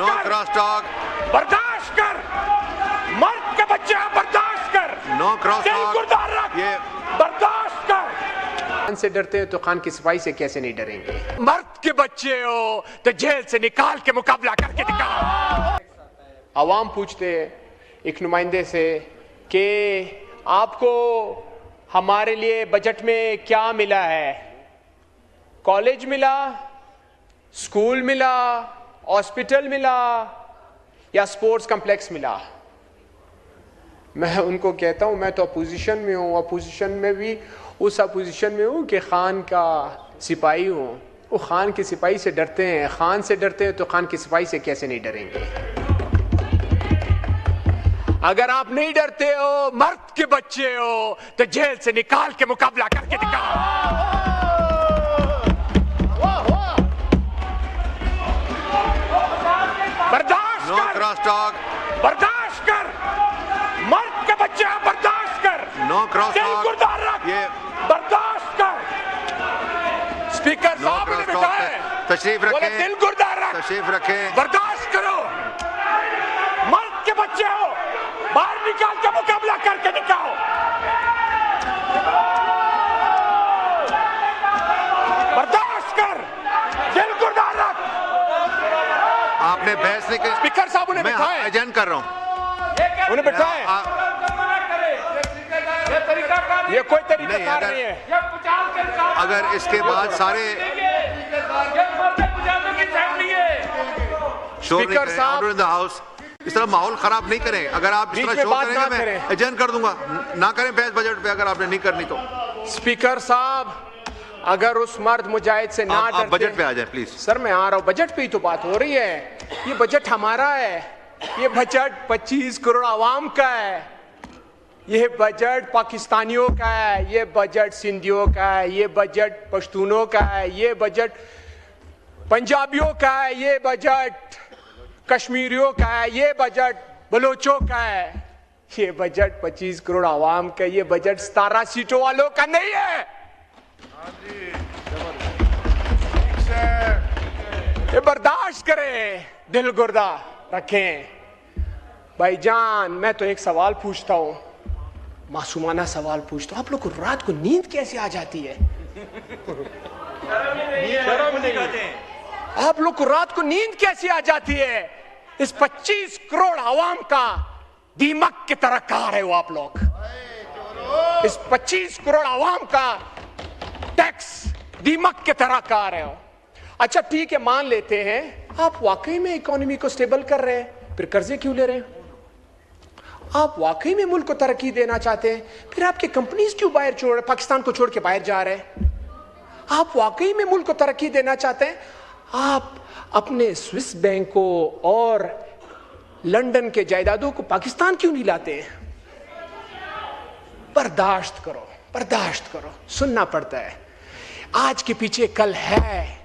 No cross talk, बर्दाश्त कर, मर्द के बच्चे बर्दाश्त कर, नो क्रॉस गुरदार टॉक। रख, ये बर्दाश्त कर। खान से डरते हो तो खान की सफाई से कैसे नहीं डरेंगे? मर्द के बच्चे हो तो जेल से निकाल के मुकाबला करके दिखाओ। आवाम पूछते हैं एक नुमाइंदे से कि आपको हमारे लिए बजट में क्या मिला है? कॉलेज मिला, स्कूल मिला, हॉस्पिटल मिला या स्पोर्ट्स कॉम्प्लेक्स मिला? मैं उनको कहता हूं मैं तो अपोजिशन में हूं, अपोजिशन में भी उस अपोजिशन में हूं कि खान का सिपाही हूं। वो खान के सिपाही से डरते हैं, खान से डरते हैं तो खान की सिपाही से कैसे नहीं डरेंगे? अगर आप नहीं डरते हो, मर्द के बच्चे हो तो जेल से निकाल के मुकाबला करके दिखाओ। बर्दाश्त नो कर, क्रॉस टॉक, बर्दाश्त कर, मर्द के बच्चे बर्दाश्त कर, नो क्रॉस टॉक। गुरदार रख, ये बर्दाश्त कर। स्पीकर नो साहब ने क्रॉस बिठाया टॉक। है, तशरीफ बोले रखें, दिल गुरदार रख, तशरीफ रखें। बर्दाश्त करो। मर्द के बच्चे हो, बाहर निकाल के मुकाबला करके दिखाओ। बर्दाश्त कर, दिल गुरदार रख। आपने बहस नहीं की। स्पीकर साहब उन्हें मैं बिठाए, अजन कर रहा हूं। उन्हें बिठाए। ये कोई तरीका नहीं, कार अगर- नहीं है। अगर इसके बाद सारे शोर नहीं स्पीकर करें, साहब- ऑर्डर इन द हाउस, इस तरह माहौल खराब नहीं करें। अगर आप इस बीच तरह में शोर बात करेंगे ना मैं करें। अजन कर दूंगा। ना करें बहस बजट पे, अगर आपने नहीं करनी तो। स्पीकर साहब, अगर उस मर्द मुजाहिद से ना आप डरते, बजट पे आ जाए प्लीज। सर मैं आ रहा हूं, बजट पे ही तो बात हो रही है। ये बजट हमारा है, ये बजट 25 करोड़ आवाम का है, ये बजट पाकिस्तानियों का है, ये बजट सिंधियों का है, ये बजट पश्तूनों का है, ये बजट पंजाबियों का है, ये बजट कश्मीरियों का है, ये बजट बलोचों का है। ये बजट 25 करोड़ आवाम का, ये बजट 17 सीटों वालों का नहीं है। ये बर्दाश्त करें, दिल गुर्दा रखें। भाईजान, मैं तो एक सवाल पूछता हूं, मासूमाना सवाल पूछता हूं, आप लोग को रात को नींद कैसे आ जाती है? आप लोग को रात को नींद कैसे आ जाती है? इस 25 करोड़ आवाम का दीमक की तरह खा रहे हो आप लोग। इस 25 करोड़ आवाम का टैक्स दीमक की तरह खा रहे हो। अच्छा ठीक है, मान लेते हैं आप वाकई में इकोनॉमी को स्टेबल कर रहे हैं, फिर कर्जे क्यों ले रहे हैं? आप वाकई में मुल्क को तरक्की देना चाहते हैं, फिर आपके कंपनीज क्यों बाहर छोड़ रहे, पाकिस्तान को छोड़ के बाहर जा रहे हैं? आप वाकई में मुल्क को तरक्की देना चाहते हैं, आप अपने स्विस बैंकों और लंदन के जायदादों को पाकिस्तान क्यों नहीं लाते हैं? बर्दाश्त करो, बर्दाश्त करो, सुनना पड़ता है। आज के पीछे कल है,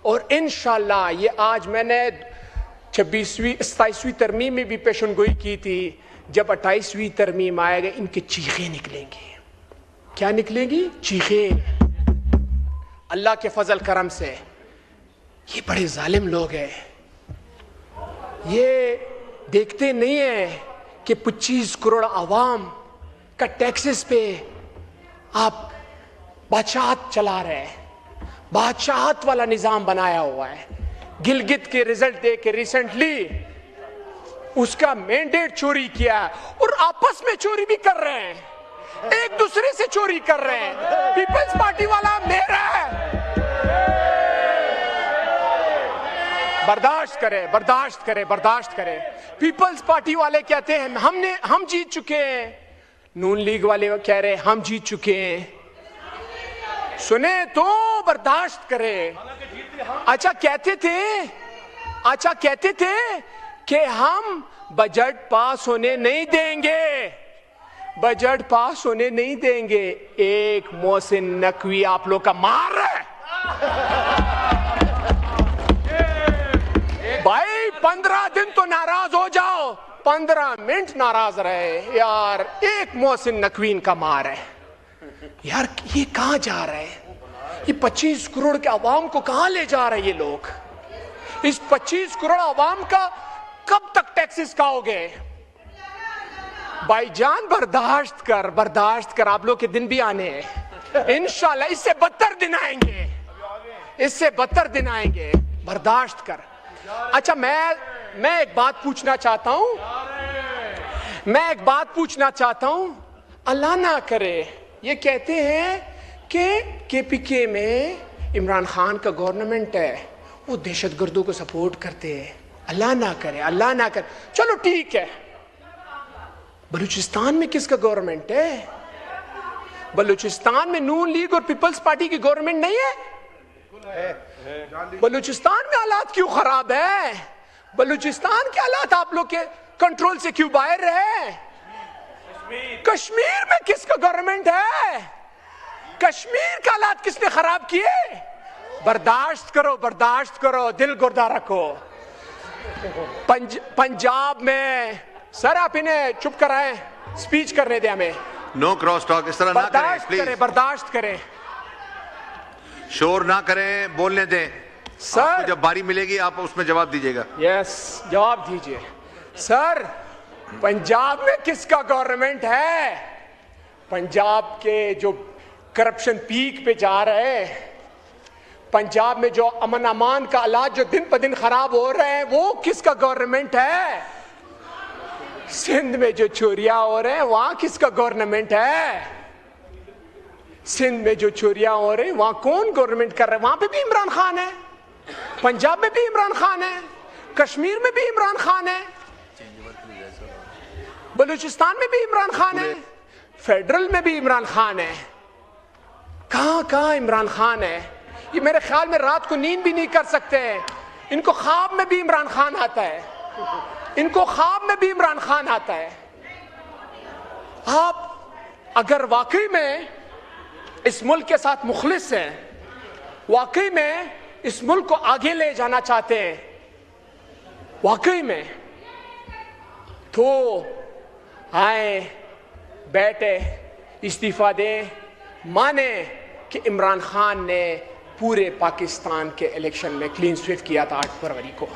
और इंशाल्लाह ये आज मैंने 27वीं तरमीम में भी पेशनगोई की थी, जब 28वीं तरमीम आएगा इनके चीखें निकलेंगी। क्या निकलेंगी? चीखें। अल्लाह के फजल करम से ये बड़े जालिम लोग हैं, ये देखते नहीं है कि 25 करोड़ आवाम का टैक्सेस पे आप बादशाहत चला रहे हैं, बादशाहत वाला निजाम बनाया हुआ है। गिलगित के रिजल्ट दे के रिसेंटली उसका मैंडेट चोरी किया और आपस में चोरी भी कर रहे हैं, एक दूसरे से चोरी कर रहे हैं। पीपल्स पार्टी वाला मेरा है। बर्दाश्त करें, बर्दाश्त करें, बर्दाश्त करें। पीपल्स पार्टी वाले कहते हैं हम जीत चुके हैं, नून लीग वाले कह रहे हैं हम जीत चुके हैं। सुने तो बर्दाश्त करें। अच्छा कहते थे कि हम बजट पास होने नहीं देंगे, बजट पास होने नहीं देंगे। एक मोहसिन नकवी आप लोग का मार है भाई। 15 दिन तो नाराज हो जाओ, 15 मिनट नाराज रहे यार, एक मोहसिन नकवीन का मार है यार। ये कहां जा रहे हैं? ये 25 करोड़ के आवाम को कहां ले जा रहे हैं ये लोग? इस 25 करोड़ आवाम का कब तक टैक्सेस खाओगे? भाईजान बर्दाश्त कर, आप लोग के दिन भी आने हैं इंशाल्लाह। इससे बदतर दिन आएंगे, इससे बदतर दिन आएंगे, बर्दाश्त कर। अच्छा, मैं एक बात पूछना चाहता हूं, अल्लाह ना करे ये कहते हैं कि केपीके में इमरान खान का गवर्नमेंट है, वो दहशतगर्दों को सपोर्ट करते हैं। अल्लाह ना करे। चलो ठीक है, बलूचिस्तान में किसका गवर्नमेंट है? बलूचिस्तान में नून लीग और पीपल्स पार्टी की गवर्नमेंट नहीं है। बलूचिस्तान में हालात क्यों खराब है? बलूचिस्तान के हालात आप लोग के कंट्रोल से क्यों बाहर है? कश्मीर में किसका गवर्नमेंट है? कश्मीर के हालात किसने खराब किए? बर्दाश्त करो, दिल गुर्दा रखो। पंजाब में सर आप इन्हें चुप कराएं, स्पीच करने दे हमें। नो क्रॉस टॉक, इस तरह ना करें प्लीज। बर्दाश्त करें, शोर ना करें, बोलने दें। सर आपको जब बारी मिलेगी आप उसमें जवाब दीजिएगा। यस, जवाब दीजिए। सर पंजाब में किसका गवर्नमेंट है? पंजाब के जो करप्शन पीक पे जा रहे हैं, पंजाब में जो अमन अमान का हालात जो दिन पर दिन खराब हो रहे हैं, वो किसका गवर्नमेंट है? सिंध में जो चोरियां हो रहे हैं, वहां किसका गवर्नमेंट है? सिंध में जो चोरियां हो रही, वहां कौन गवर्नमेंट कर रहा है? वहां पे भी इमरान खान है, पंजाब में भी इमरान खान है, कश्मीर में भी इमरान खान है, बलूचिस्तान में भी इमरान खान है, फेडरल में भी इमरान खान है। कहां इमरान खान है? ये मेरे ख्याल में रात को नींद भी नहीं कर सकते। इनको ख्वाब में भी इमरान खान आता है, आप अगर वाकई में इस मुल्क के साथ मुखलिस हैं, वाकई में इस मुल्क को आगे ले जाना चाहते हैं, वाकई में, तो आए, बैठे, इस्तीफा दें, माने कि इमरान खान ने पूरे पाकिस्तान के इलेक्शन में क्लीन स्वीप किया था 8 फरवरी को।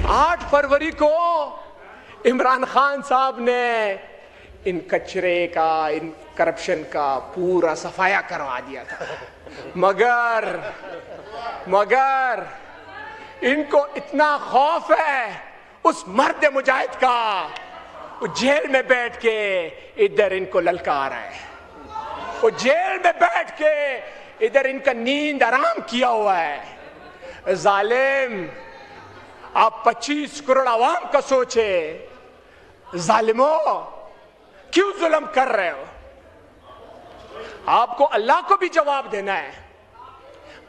8 फरवरी को इमरान खान साहब ने इन कचरे का, इन करप्शन का पूरा सफाया करवा दिया था। मगर इनको इतना खौफ है उस मर्द मुजाहिद का, वो जेल में बैठ के इधर इनको ललकार रहा है, वो जेल में बैठ के इधर इनका नींद आराम किया हुआ है। जालिम, आप 25 करोड़ आवाम का सोचे, जालिमों क्यों जुल्म कर रहे हो? आपको अल्लाह को भी जवाब देना है।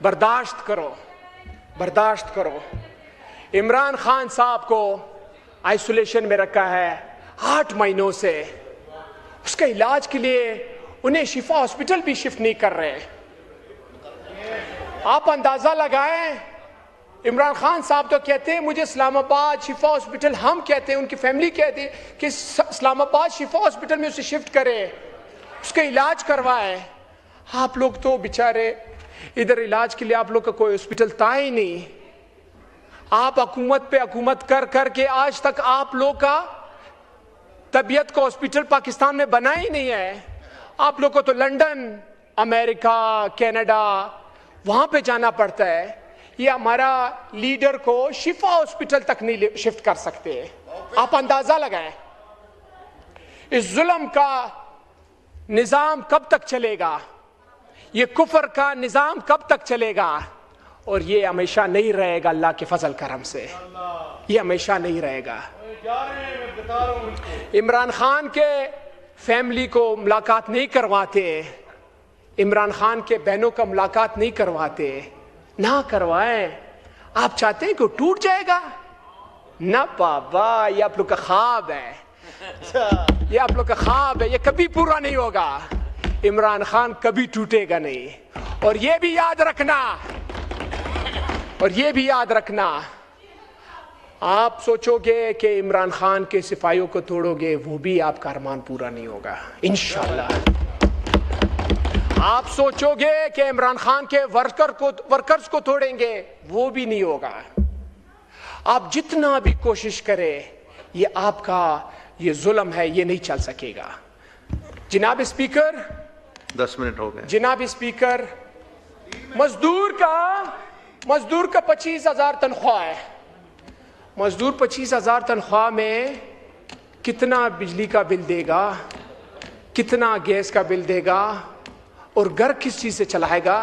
बर्दाश्त करो। इमरान खान साहब को आइसोलेशन में रखा है 8 महीनों से। उसके इलाज के लिए उन्हें शिफा हॉस्पिटल भी शिफ्ट नहीं कर रहे। आप अंदाजा लगाएं, इमरान खान साहब तो कहते हैं मुझे इस्लामाबाद शिफा हॉस्पिटल, हम कहते हैं, उनकी फैमिली कहती है कि इस्लामाबाद शिफा हॉस्पिटल में उसे शिफ्ट करें, उसका इलाज करवाएं। आप लोग तो बेचारे इधर इलाज के लिए आप लोग का कोई हॉस्पिटल था ही नहीं। आप हुकूमत पे हुकूमत कर के आज तक आप लोग का तबीयत का हॉस्पिटल पाकिस्तान में बना ही नहीं है। आप लोग को तो लंदन, अमेरिका, कनाडा वहां पे जाना पड़ता है। ये हमारा लीडर को शिफा हॉस्पिटल तक नहीं शिफ्ट कर सकते। आप अंदाजा लगाएं इस जुल्म का निजाम कब तक चलेगा, ये कुफर का निजाम कब तक चलेगा। और ये हमेशा नहीं रहेगा, अल्लाह के फजल करम से ये हमेशा नहीं रहेगा। इमरान खान के फैमिली को मुलाकात नहीं करवाते, इमरान खान के बहनों का मुलाकात नहीं करवाते, ना करवाएं। आप चाहते हैं कि वो टूट जाएगा? ना बाबा, ये आप लोग का ख्वाब है, ये आप लोग का ख्वाब है, ये कभी पूरा नहीं होगा। इमरान खान कभी टूटेगा नहीं। और ये भी याद रखना, आप सोचोगे कि इमरान खान के सिपाहियों को तोड़ोगे, वो भी आपका अरमान पूरा नहीं होगा इंशाअल्लाह। आप सोचोगे कि इमरान खान के वर्कर्स को तोड़ेंगे, वो भी नहीं होगा। आप जितना भी कोशिश करें, ये आपका ये जुल्म है, ये नहीं चल सकेगा। जनाब स्पीकर, 10 मिनट हो गए। जनाब स्पीकर, मजदूर का 25,000 तनख्वाह है। मजदूर 25,000 तनख्वाह में कितना बिजली का बिल देगा, कितना गैस का बिल देगा, और घर किस चीज से चलाएगा?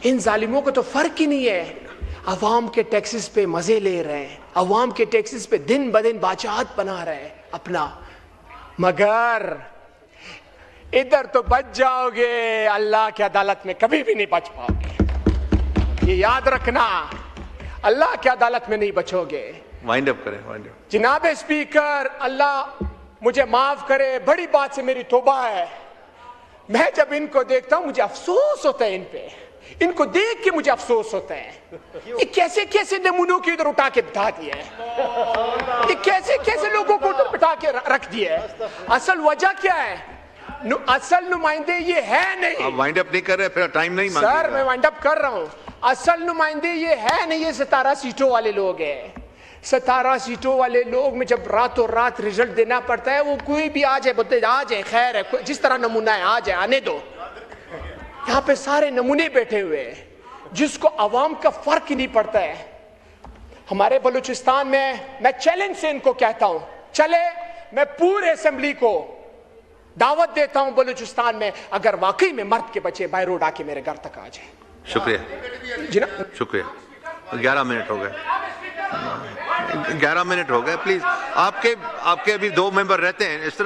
इन जालिमों को तो फर्क ही नहीं है। अवाम के टैक्सेस पे मजे ले रहे हैं, अवाम के टैक्सेस पे दिन ब दिन बादशाहत बना रहे हैं अपना, मगर इधर तो बच जाओगे, अल्लाह की अदालत में कभी भी नहीं बच पाओगे। ये याद रखना, अल्लाह की अदालत में नहीं बचोगे। वाइंड अप करें, वाइंड अप। जनाब स्पीकर, अल्लाह मुझे माफ करे, बड़ी बात से मेरी तौबा है। मैं जब इनको देखता हूं मुझे अफसोस होता है, इन पे, इनको देख के मुझे अफसोस होता है। ये कैसे कैसे नमूनों की इधर उठा के बिठा दिए, ये कैसे कैसे लोगों को उधर बिठा के रख दिए। असल वजह क्या है? असल नुमाइंदे ये है नहीं। आप वाइंड अप नहीं कर रहे, फिर टाइम नहीं मांग सर, मैं वाइंड अप कर रहा हूं। असल नुमाइंदे ये है नहीं, ये 17 सीटों वाले लोग हैं। 17 सीटों वाले लोग में जब रातों रात रिजल्ट देना पड़ता है, वो कोई भी आ जाए, बोलते आ जाए, खैर है, जिस तरह नमूना है आ जाए, आने दो। यहाँ पे सारे नमूने बैठे हुए हैं, जिसको अवाम का फर्क ही नहीं पड़ता है। हमारे बलूचिस्तान में मैं चैलेंज से इनको कहता हूं, चले मैं पूरे असेंबली को दावत देता हूं बलूचिस्तान में, अगर वाकई में मर्द के बच्चे बाय रोड आके मेरे घर तक आ जाए। शुक्रिया, शुक्रिया। 11 मिनट हो गए, 11 मिनट हो गए। प्लीज, आपके अभी 2 मेंबर रहते हैं इस तरह।